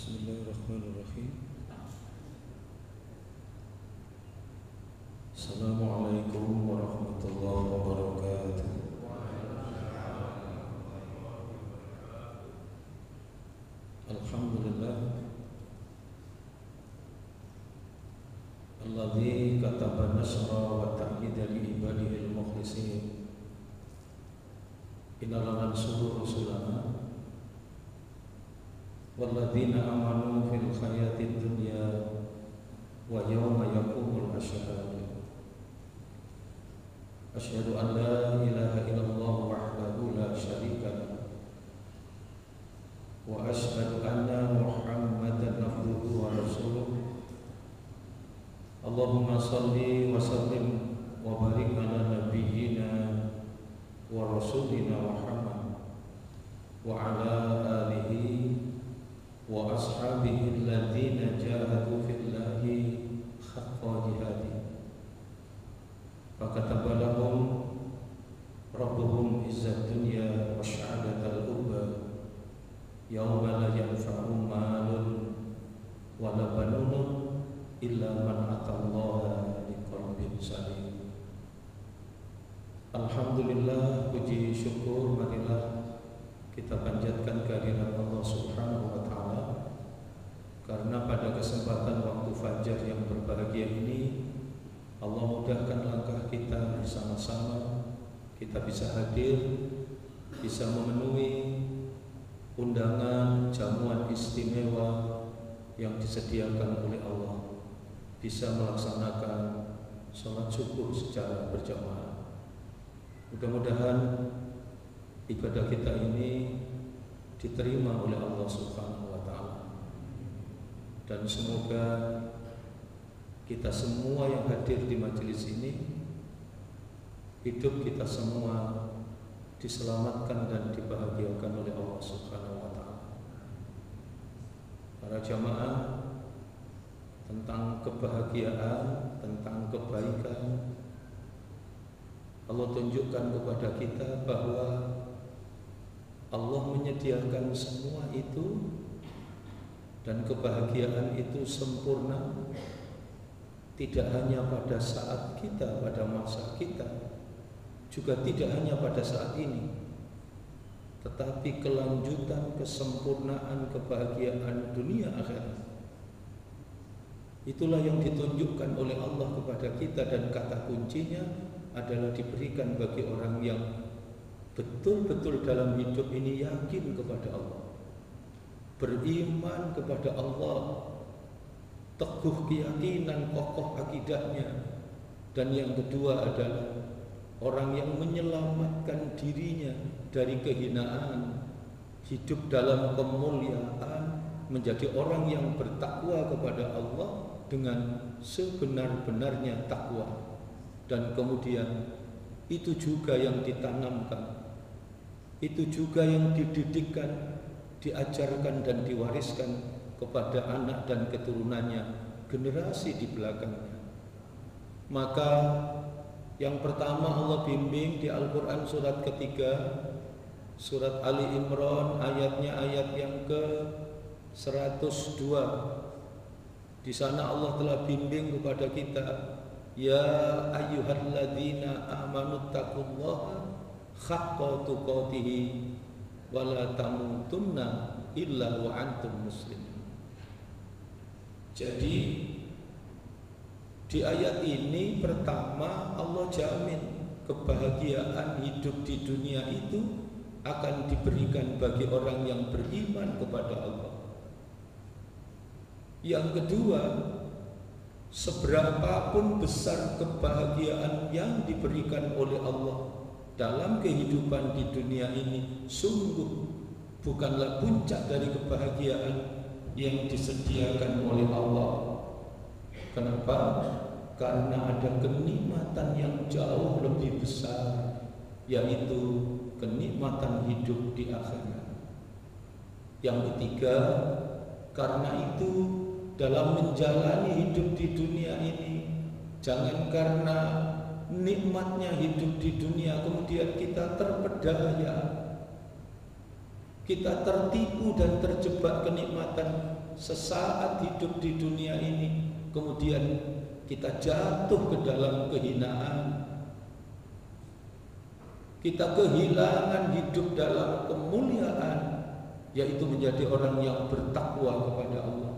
Bismillahirrahmanirrahim. Assalamualaikum warahmatullahi wabarakatuh. Alhamdulillah alladzi kataba nasra wa ta'yida li ibadihi al-mukhlisin. Inna lanansuru rusulana walladzina amanu fil hayatid dunya wa yawma yaqumul ashhad. Asyhadu an la ilaha illallah wahdahu la syarika lahu wa asyhadu anna Muhammadan abduhu wa rasuluh. Allahumma shalli wa sallim wa barik ala nabiyyina wa rasulina Muhammad wa ala alihi wa ashabihi alladzina jahadu fillahi haqqa jihadi. Fakataba lahum rabbuhum izzat dunya wa sya'adatal ukhra yawma la yanfa'u malun wa la banun illa man atallaha biqalbin salim. Alhamdulillah, puji syukur marilah kita panjatkan kehadirat Allah Subhanahu wa taala, karena pada kesempatan waktu fajar yang berbahagia ini Allah mudahkan langkah kita bersama-sama, kita bisa hadir, bisa memenuhi undangan jamuan istimewa yang disediakan oleh Allah, bisa melaksanakan sholat subuh secara berjamaah. Mudah-mudahan ibadah kita ini diterima oleh Allah Subhanahu wa taala, dan semoga kita semua yang hadir di majelis ini, hidup kita semua diselamatkan dan dibahagiakan oleh Allah Subhanahu wa taala. Para jamaah, tentang kebahagiaan, tentang kebaikan, Allah tunjukkan kepada kita bahwa Allah menyediakan semua itu, dan kebahagiaan itu sempurna tidak hanya pada saat kita, pada masa kita, juga tidak hanya pada saat ini, tetapi kelanjutan kesempurnaan kebahagiaan dunia akhirat. Itulah yang ditunjukkan oleh Allah kepada kita, dan kata kuncinya adalah diberikan bagi orang yang betul-betul dalam hidup ini yakin kepada Allah, beriman kepada Allah, teguh keyakinan, kokoh akidahnya. Dan yang kedua adalah orang yang menyelamatkan dirinya dari kehinaan, hidup dalam kemuliaan, menjadi orang yang bertakwa kepada Allah dengan sebenar-benarnya takwa. Dan kemudian itu juga yang ditanamkan, itu juga yang dididikkan, diajarkan dan diwariskan kepada anak dan keturunannya, generasi di belakangnya. Maka yang pertama Allah bimbing di Al-Quran surat ketiga, surat Ali Imran, ayatnya ayat yang ke-102. Di sana Allah telah bimbing kepada kita, ya ayyuhalladzina amanu taqullaha haqqa tuqatih wa la tamutunna illa wa antum muslimun. Jadi di ayat ini pertama Allah jamin kebahagiaan hidup di dunia itu akan diberikan bagi orang yang beriman kepada Allah. Yang kedua, seberapapun besar kebahagiaan yang diberikan oleh Allah dalam kehidupan di dunia ini, sungguh bukanlah puncak dari kebahagiaan yang disediakan oleh Allah. Kenapa? Karena ada kenikmatan yang jauh lebih besar, yaitu kenikmatan hidup di akhirat. Yang ketiga, karena itu dalam menjalani hidup di dunia ini, jangan karena nikmatnya hidup di dunia kemudian kita terpedaya, kita tertipu dan terjebak kenikmatan sesaat hidup di dunia ini, kemudian kita jatuh ke dalam kehinaan, kita kehilangan hidup dalam kemuliaan, yaitu menjadi orang yang bertakwa kepada Allah.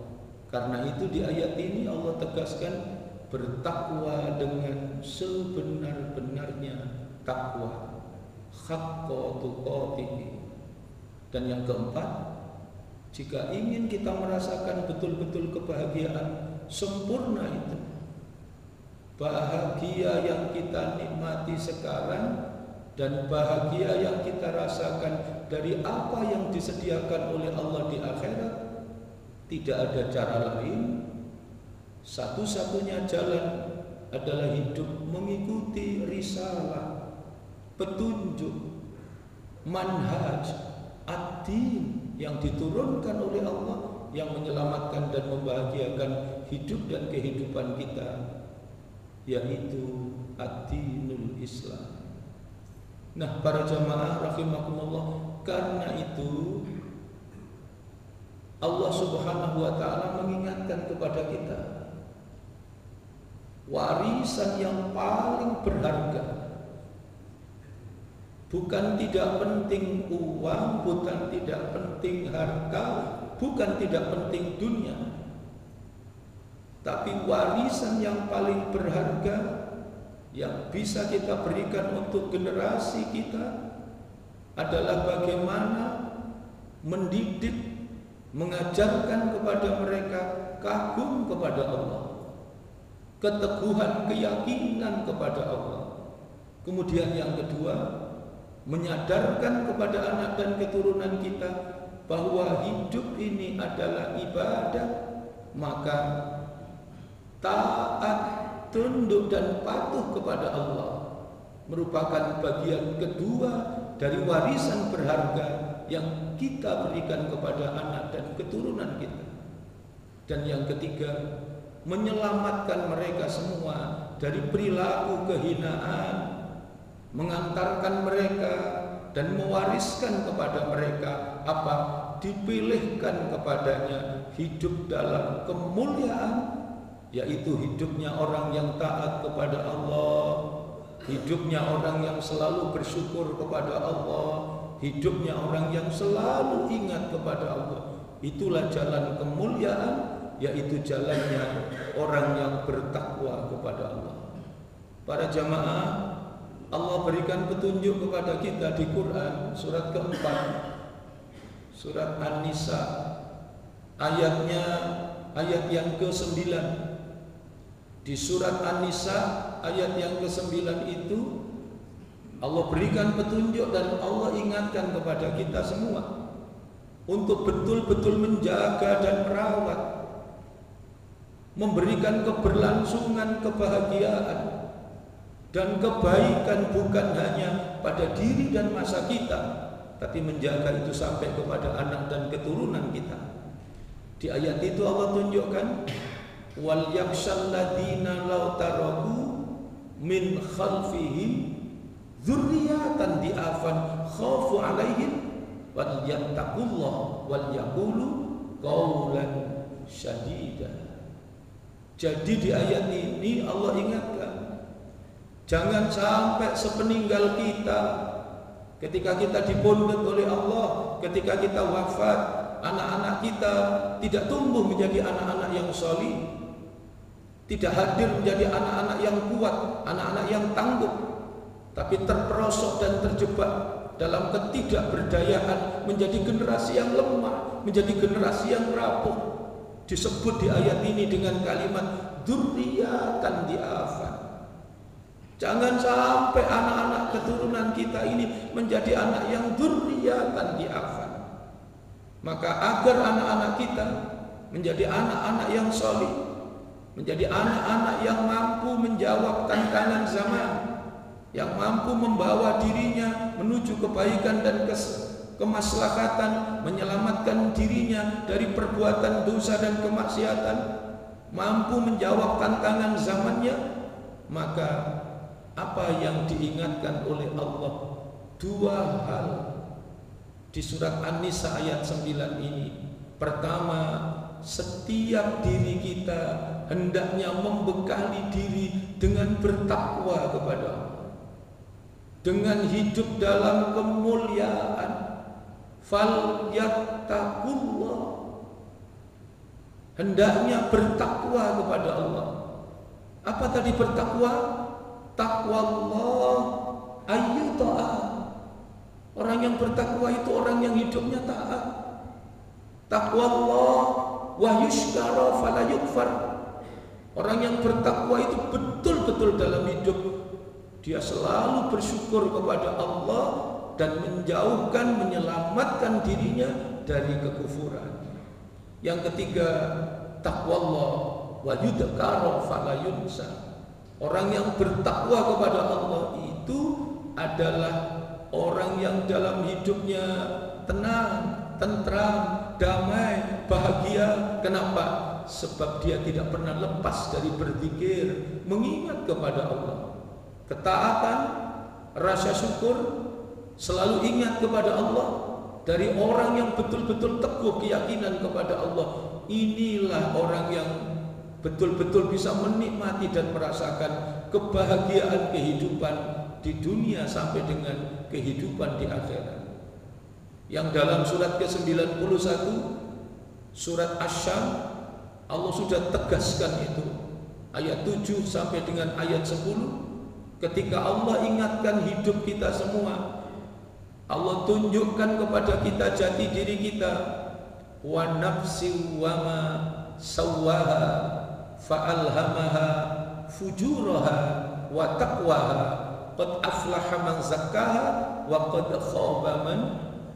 Karena itu di ayat ini Allah tegaskan bertakwa dengan sebenar-benarnya takwa, haqqa tuqatih. Dan yang keempat, jika ingin kita merasakan betul-betul kebahagiaan sempurna itu, bahagia yang kita nikmati sekarang dan bahagia yang kita rasakan dari apa yang disediakan oleh Allah di akhirat, tidak ada cara lain. Satu-satunya jalan adalah hidup mengikuti risalah, petunjuk, manhaj, ad-din yang diturunkan oleh Allah, yang menyelamatkan dan membahagiakan hidup dan kehidupan kita, yaitu ad-dinul Islam. Nah, para jamaah rahimakumullah, karena itu Allah Subhanahu wa taala mengingatkan kepada kita warisan yang paling berharga. Bukan tidak penting uang, bukan tidak penting harta, bukan tidak penting dunia, tapi warisan yang paling berharga yang bisa kita berikan untuk generasi kita adalah bagaimana mendidik, mengajarkan kepada mereka kagum kepada Allah, keteguhan keyakinan kepada Allah. Kemudian yang kedua, menyadarkan kepada anak dan keturunan kita bahwa hidup ini adalah ibadah, maka taat, tunduk dan patuh kepada Allah merupakan bagian kedua dari warisan berharga yang kita berikan kepada anak dan keturunan kita. Dan yang ketiga, menyelamatkan mereka semua dari perilaku kehinaan, mengantarkan mereka dan mewariskan kepada mereka apa dipilihkan kepadanya hidup dalam kemuliaan, yaitu hidupnya orang yang taat kepada Allah, hidupnya orang yang selalu bersyukur kepada Allah, hidupnya orang yang selalu ingat kepada Allah. Itulah jalan kemuliaan, yaitu jalannya orang yang bertakwa kepada Allah. Para jamaah, Allah berikan petunjuk kepada kita di Quran surat keempat, surat An-Nisa, ayat yang ke-9. Di surat An-Nisa ayat yang ke-9 itu Allah berikan petunjuk dan Allah ingatkan kepada kita semua untuk betul-betul menjaga dan merawat, memberikan keberlangsungan kebahagiaan dan kebaikan bukan hanya pada diri dan masa kita, tapi menjaga itu sampai kepada anak dan keturunan kita. Di ayat itu Allah tunjukkan, wal yakhshal ladina law taraku min khalfihim dzurriyyatan di'afan khafu 'alaihim wal yattaqullah wal yaqulu qawlan syadida. Jadi di ayat ini Allah ingatkan, jangan sampai sepeninggal kita, ketika kita dipundhut oleh Allah, ketika kita wafat, anak-anak kita tidak tumbuh menjadi anak-anak yang sholih, tidak hadir menjadi anak-anak yang kuat, anak-anak yang tangguh, tapi terperosok dan terjebak dalam ketidakberdayaan, menjadi generasi yang lemah, menjadi generasi yang rapuh. Disebut di ayat ini dengan kalimat dzurriyyatan di'afan. Jangan sampai anak-anak keturunan kita ini menjadi anak yang dzurriyyatan di'afan. Maka agar anak-anak kita menjadi anak-anak yang sholih, menjadi anak-anak yang mampu menjawab tantangan zaman, yang mampu membawa dirinya menuju kebaikan dan kemaslahatan, menyelamatkan dirinya dari perbuatan dosa dan kemaksiatan, mampu menjawab tantangan zamannya, maka apa yang diingatkan oleh Allah, dua hal di surat An-Nisa ayat 9 ini. Pertama, setiap diri kita hendaknya membekali diri dengan bertakwa kepada Allah, dengan hidup dalam kemuliaan. Falyattaqullah, hendaknya bertakwa kepada Allah. Apa tadi bertakwa? Taqwallah ayyuta'a. Orang yang bertakwa itu orang yang hidupnya taat. Taqwallah wa yushkara fala yukfar. Orang yang bertakwa itu betul-betul dalam hidup dia selalu bersyukur kepada Allah dan menjauhkan, menyelamatkan dirinya dari kekufuran. Yang ketiga, taqwallah wa yudhkara fala yunsa. Orang yang bertakwa kepada Allah itu adalah orang yang dalam hidupnya tenang, tentram, damai, bahagia. Kenapa? Sebab dia tidak pernah lepas dari berzikir, mengingat kepada Allah. Ketaatan, rasa syukur, selalu ingat kepada Allah. Dari orang yang betul-betul teguh keyakinan kepada Allah, inilah orang yang betul-betul bisa menikmati dan merasakan kebahagiaan kehidupan di dunia sampai dengan kehidupan di akhirat. Yang dalam surat ke-91 surat Asy-Syam Allah sudah tegaskan itu, ayat 7 sampai dengan ayat 10. Ketika Allah ingatkan hidup kita semua, Allah tunjukkan kepada kita jati diri kita. Wa nafsi wa ma sawwaha fa'alhamaha fujuraha wa taqwaha qad aflaha man zakkaha wa qad khaba man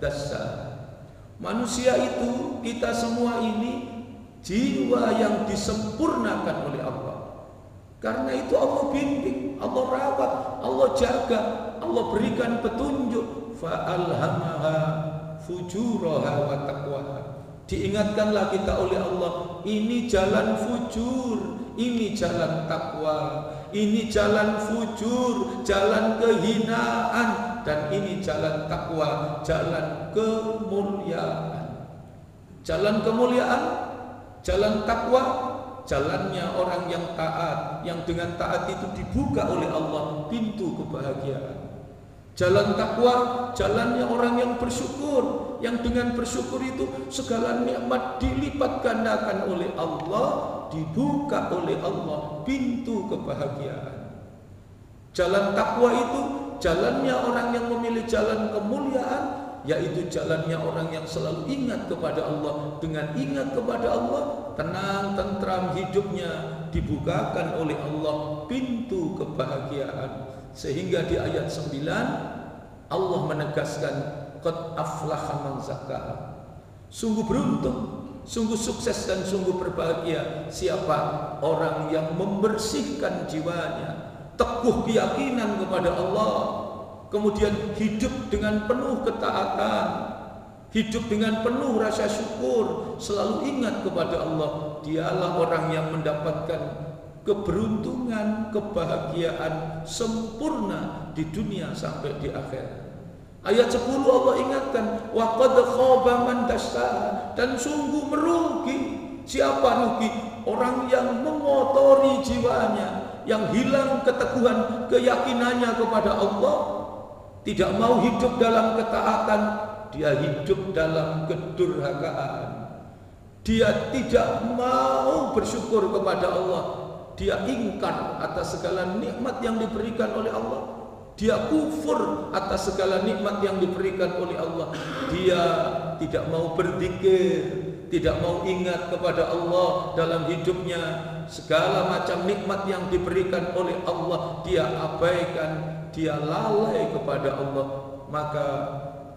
dassaha. Manusia itu, kita semua ini jiwa yang disempurnakan oleh Allah. Karena itu Allah bimbing, Allah rawat, Allah jaga, Allah berikan petunjuk. Fa'alhamaha fujuraha wa taqwaha. Diingatkanlah kita oleh Allah, ini jalan fujur, ini jalan takwa, ini jalan fujur, jalan kehinaan, dan ini jalan takwa, jalan kemuliaan. Jalan kemuliaan, jalan takwa, jalannya orang yang taat, yang dengan taat itu dibuka oleh Allah pintu kebahagiaan. Jalan takwa, jalannya orang yang bersyukur, yang dengan bersyukur itu segala nikmat dilipat gandakan oleh Allah, dibuka oleh Allah pintu kebahagiaan. Jalan takwa itu jalannya orang yang memilih jalan kemuliaan, yaitu jalannya orang yang selalu ingat kepada Allah. Dengan ingat kepada Allah, tenang, tentram hidupnya, dibukakan oleh Allah pintu kebahagiaan. Sehingga di ayat 9 Allah menegaskan qad aflaha man zakkaha. Sungguh beruntung, sungguh sukses dan sungguh berbahagia siapa orang yang membersihkan jiwanya, teguh keyakinan kepada Allah, kemudian hidup dengan penuh ketaatan, hidup dengan penuh rasa syukur, selalu ingat kepada Allah. Dialah orang yang mendapatkan keberuntungan, kebahagiaan sempurna di dunia sampai di akhirat. Ayat 10 Allah ingatkan, wa qad khaba man dassaha, dan sungguh merugi. Siapa rugi? Orang yang mengotori jiwanya, yang hilang keteguhan keyakinannya kepada Allah, tidak mau hidup dalam ketaatan, dia hidup dalam kedurhakaan. Dia tidak mau bersyukur kepada Allah. Dia ingkar atas segala nikmat yang diberikan oleh Allah. Dia kufur atas segala nikmat yang diberikan oleh Allah. Dia tidak mau berzikir, tidak mau ingat kepada Allah dalam hidupnya. Segala macam nikmat yang diberikan oleh Allah dia abaikan, dia lalai kepada Allah. Maka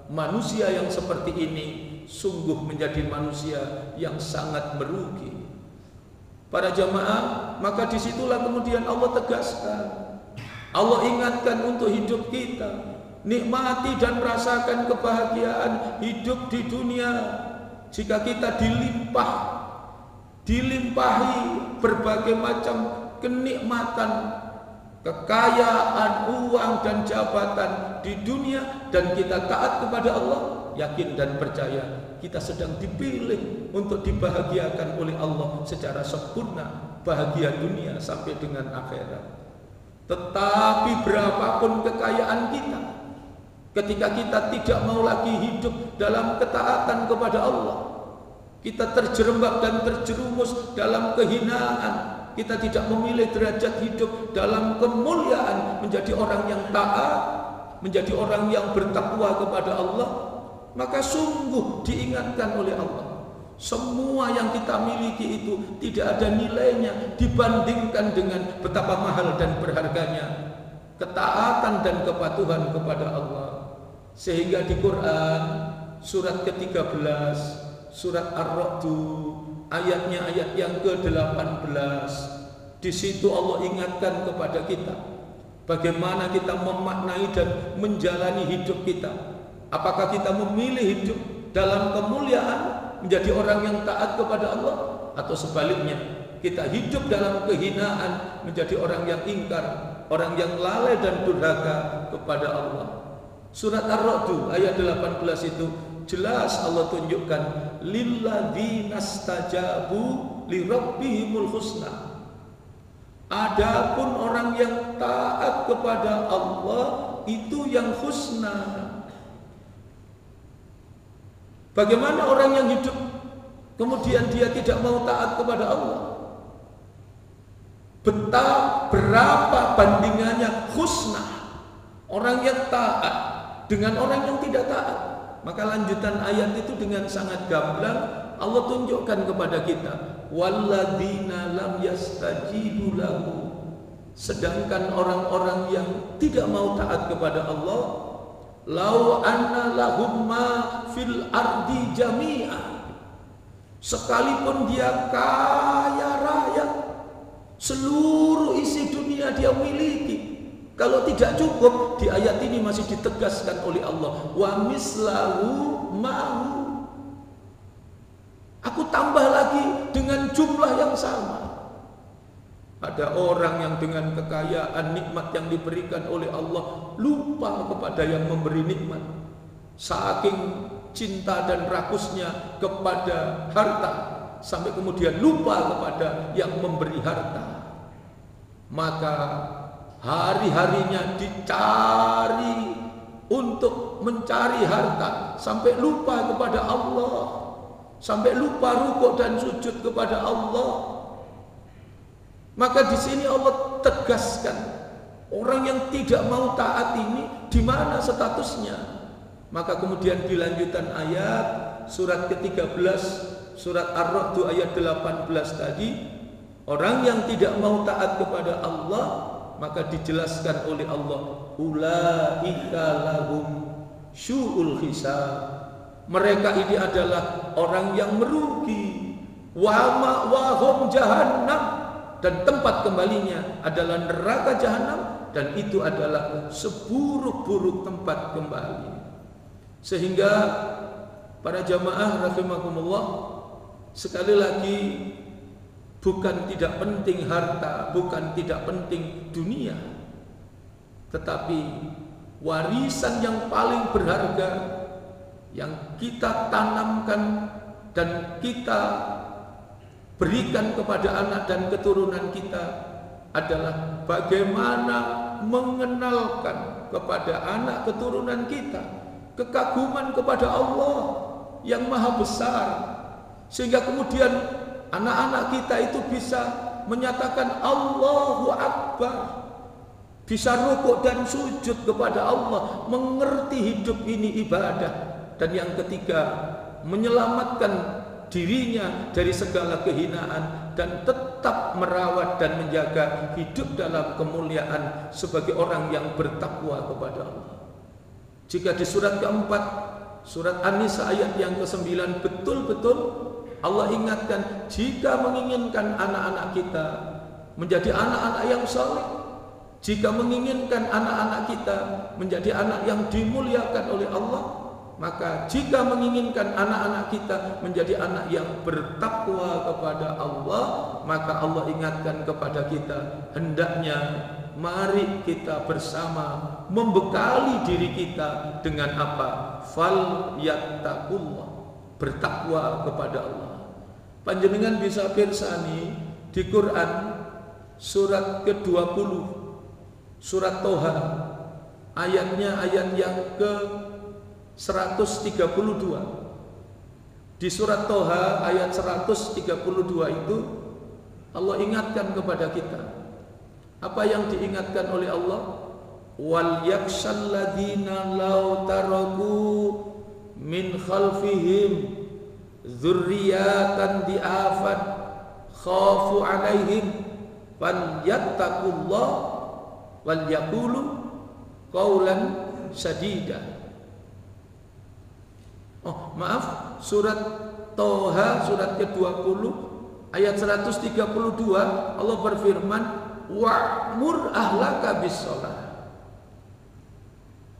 manusia yang seperti ini sungguh menjadi manusia yang sangat merugi. Para jamaah, maka disitulah kemudian Allah tegaskan, Allah ingatkan untuk hidup kita, nikmati dan merasakan kebahagiaan hidup di dunia. Jika kita dilimpahi berbagai macam kenikmatan, kekayaan, uang dan jabatan di dunia, dan kita taat kepada Allah, yakin dan percaya kita sedang dipilih untuk dibahagiakan oleh Allah secara sempurna, bahagia dunia sampai dengan akhirat. Tetapi berapapun kekayaan kita, ketika kita tidak mau lagi hidup dalam ketaatan kepada Allah, kita terjerembab dan terjerumus dalam kehinaan, kita tidak memilih derajat hidup dalam kemuliaan, menjadi orang yang taat, menjadi orang yang bertakwa kepada Allah, maka sungguh diingatkan oleh Allah, semua yang kita miliki itu tidak ada nilainya dibandingkan dengan betapa mahal dan berharganya ketaatan dan kepatuhan kepada Allah. Sehingga di Quran surat ke-13, surat Ar-Ra'd, ayatnya ayat yang ke-18, di situ Allah ingatkan kepada kita bagaimana kita memaknai dan menjalani hidup kita. Apakah kita memilih hidup dalam kemuliaan, menjadi orang yang taat kepada Allah, atau sebaliknya kita hidup dalam kehinaan, menjadi orang yang ingkar, orang yang lalai dan durhaka kepada Allah. Surat Ar-Ra'd ayat 18 itu jelas Allah tunjukkan, lilladzina stajabu li rabbihimul husna. Adapun orang yang taat kepada Allah itu yang husna. Bagaimana orang yang hidup kemudian dia tidak mau taat kepada Allah? Berapa bandingannya husna orang yang taat dengan orang yang tidak taat? Maka lanjutan ayat itu dengan sangat gamblang Allah tunjukkan kepada kita, walladzina lam yastajibu lahu. Sedangkan orang-orang yang tidak mau taat kepada Allah, lau anna lahum ma fil ardi jami'a, sekalipun dia kaya raya, seluruh isi dunia dia miliki, kalau tidak cukup, di ayat ini masih ditegaskan oleh Allah, wa mislahu ma'hu, aku tambah lagi dengan jumlah yang sama. Ada orang yang dengan kekayaan, nikmat yang diberikan oleh Allah, lupa kepada yang memberi nikmat. Saking cinta dan rakusnya kepada harta, sampai kemudian lupa kepada yang memberi harta. Maka hari-harinya dicari untuk mencari harta, sampai lupa kepada Allah, sampai lupa rukuk dan sujud kepada Allah. Maka di sini Allah tegaskan, orang yang tidak mau taat ini di mana statusnya? Maka kemudian di lanjutan ayat surat ke-13 surat Ar-Ra'd ayat 18 tadi, orang yang tidak mau taat kepada Allah, maka dijelaskan oleh Allah, ulaika lahum syu'ul hisab. Mereka ini adalah orang yang merugi, wa ma'wahum jahannam, dan tempat kembalinya adalah neraka jahanam, dan itu adalah seburuk-buruk tempat kembali. Sehingga para jamaah rahimakumullah, sekali lagi, bukan tidak penting harta, bukan tidak penting dunia, tetapi warisan yang paling berharga yang kita tanamkan dan kita berikan kepada anak dan keturunan kita adalah bagaimana mengenalkan kepada anak keturunan kita kekaguman kepada Allah yang maha besar, sehingga kemudian anak-anak kita itu bisa menyatakan Allahu Akbar, bisa rukuk dan sujud kepada Allah, mengerti hidup ini ibadah. Dan yang ketiga, menyelamatkan dirinya dari segala kehinaan dan tetap merawat dan menjaga hidup dalam kemuliaan sebagai orang yang bertakwa kepada Allah. Jika di surat keempat, surat An-Nisa ayat yang ke-9, betul-betul Allah ingatkan, jika menginginkan anak-anak kita menjadi anak-anak yang saleh, jika menginginkan anak-anak kita menjadi anak yang dimuliakan oleh Allah, maka jika menginginkan anak-anak kita menjadi anak yang bertakwa kepada Allah, maka Allah ingatkan kepada kita, hendaknya mari kita bersama membekali diri kita dengan apa? Fal yattaqullah. bertakwa kepada Allah. Panjenengan bisa pirsani di Quran surat ke-20, surat Toha, ayatnya ayat yang ke-132. Di surat Toha ayat 132 itu Allah ingatkan kepada kita. Apa yang diingatkan oleh Allah? Wal yakshal ladzina law taraku min khalfihim dzurriyyatan di'afan khafu alaihim falyattaqullah wal yaqulu qaulan sadida. Oh, maaf, surat Toha surat ke-20 ayat 132 Allah berfirman wa'mur ahlaka bis-shalah.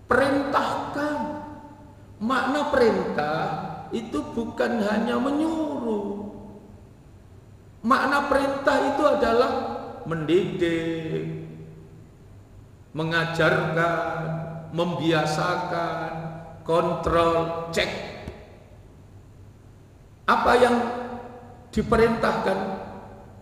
Perintahkan. Makna perintah itu bukan hanya menyuruh. Makna perintah itu adalah mendidik, mengajarkan, membiasakan, kontrol, cek. Apa yang diperintahkan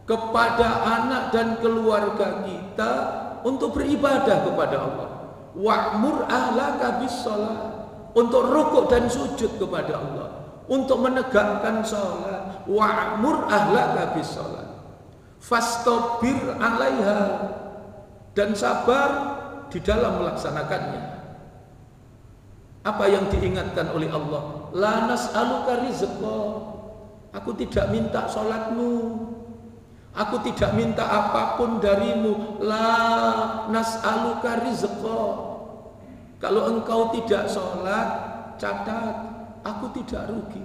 kepada anak dan keluarga kita untuk beribadah kepada Allah. Wa'mur ahlaka bis-shalah, untuk rukuk dan sujud kepada Allah, untuk menegakkan salat. Wa'mur ahlaka bis-shalah fastabir 'alaiha, dan sabar di dalam melaksanakannya. Apa yang diingatkan oleh Allah? La nas'aluka rizqa, aku tidak minta salatmu, aku tidak minta apapun darimu. La nas'aluka rizqa. Kalau engkau tidak sholat, catat, aku tidak rugi.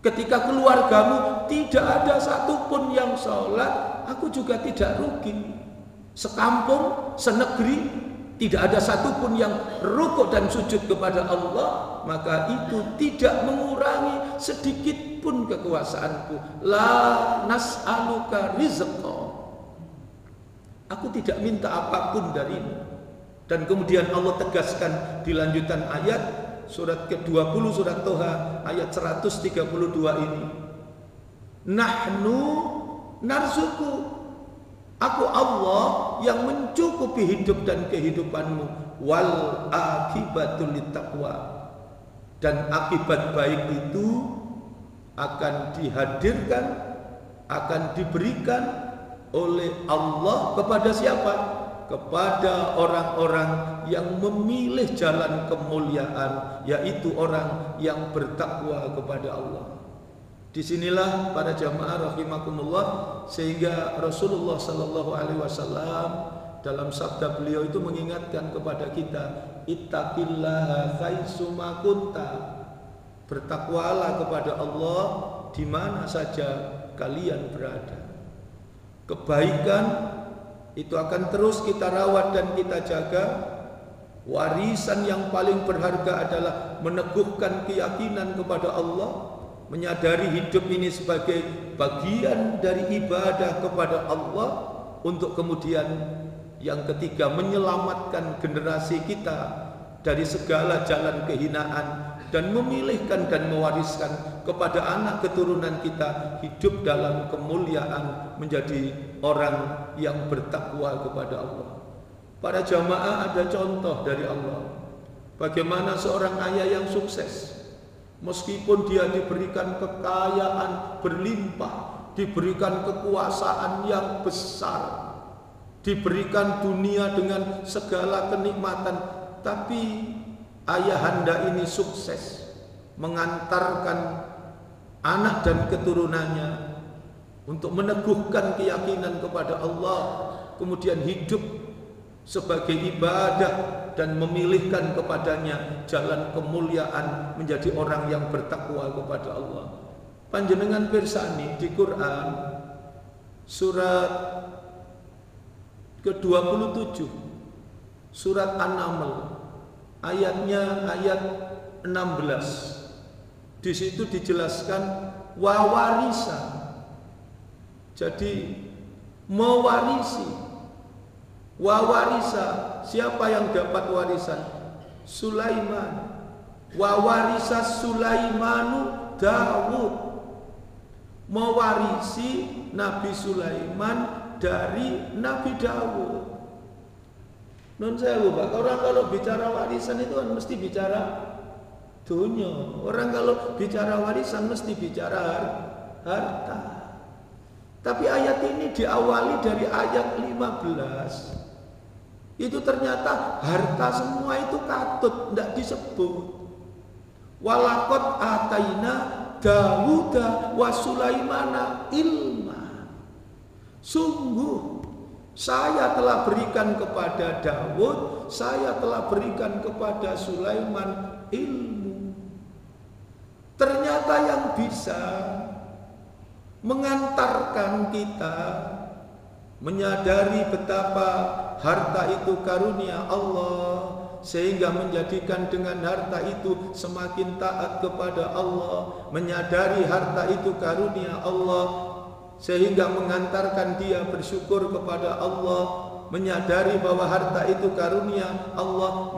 Ketika keluargamu tidak ada satupun yang sholat, aku juga tidak rugi. Sekampung, senegeri, tidak ada satupun yang rukuk dan sujud kepada Allah, maka itu tidak mengurangi sedikit pun kekuasaanku. La nas'aluka rizqa, aku tidak minta apapun darimu. Dan kemudian Allah tegaskan di lanjutan ayat surat ke-20 surat Toha ayat 132 ini, nahnu narzuku, aku Allah yang mencukupi hidup dan kehidupanmu, wal akibatul littaqwa, dan akibat baik itu akan dihadirkan, akan diberikan oleh Allah kepada siapa? Kepada orang-orang yang memilih jalan kemuliaan, yaitu orang yang bertakwa kepada Allah. Disinilah para jamaah rahimakumullah, sehingga Rasulullah sallallahu alaihi wasallam dalam sabda beliau itu mengingatkan kepada kita, ittaqillaha haitsuma kunta, bertakwalah kepada Allah di mana saja kalian berada. Kebaikan itu akan terus kita rawat dan kita jaga. Warisan yang paling berharga adalah meneguhkan keyakinan kepada Allah, menyadari hidup ini sebagai bagian dari ibadah kepada Allah, untuk kemudian yang ketiga menyelamatkan generasi kita dari segala jalan kehinaan, dan memilihkan dan mewariskan kepada anak keturunan kita hidup dalam kemuliaan, menjadi orang yang bertakwa kepada Allah. Para jamaah, ada contoh dari Allah bagaimana seorang ayah yang sukses, meskipun dia diberikan kekayaan berlimpah, diberikan kekuasaan yang besar, diberikan dunia dengan segala kenikmatan, tapi ayahanda ini sukses mengantarkan anak dan keturunannya untuk meneguhkan keyakinan kepada Allah, kemudian hidup sebagai ibadah dan memilihkan kepadanya jalan kemuliaan, menjadi orang yang bertakwa kepada Allah. Panjenengan pirsani di Quran surat ke-27, surat An-Naml, ayatnya ayat 16. Di situ dijelaskan wawarisa. Jadi mewarisi. Wawarisa, siapa yang dapat warisan? Sulaiman. Wa warisa Sulaimanu Dawud, mewarisi Nabi Sulaiman dari Nabi Dawud. Non sewu Pak, orang kalau bicara warisan itu kan mesti bicara dunia. Orang kalau bicara warisan mesti bicara harta. Tapi ayat ini diawali dari ayat 15. Itu ternyata harta semua itu katut, tidak disebut. Walakot ataina Dawuda wa Sulaimana ilma. Sungguh saya telah berikan kepada Dawud, saya telah berikan kepada Sulaiman ilmu. Ternyata yang bisa mengantarkan kita menyadari betapa harta itu karunia Allah, sehingga menjadikan dengan harta itu semakin taat kepada Allah, menyadari harta itu karunia Allah, sehingga mengantarkan dia bersyukur kepada Allah, menyadari bahwa harta itu karunia Allah.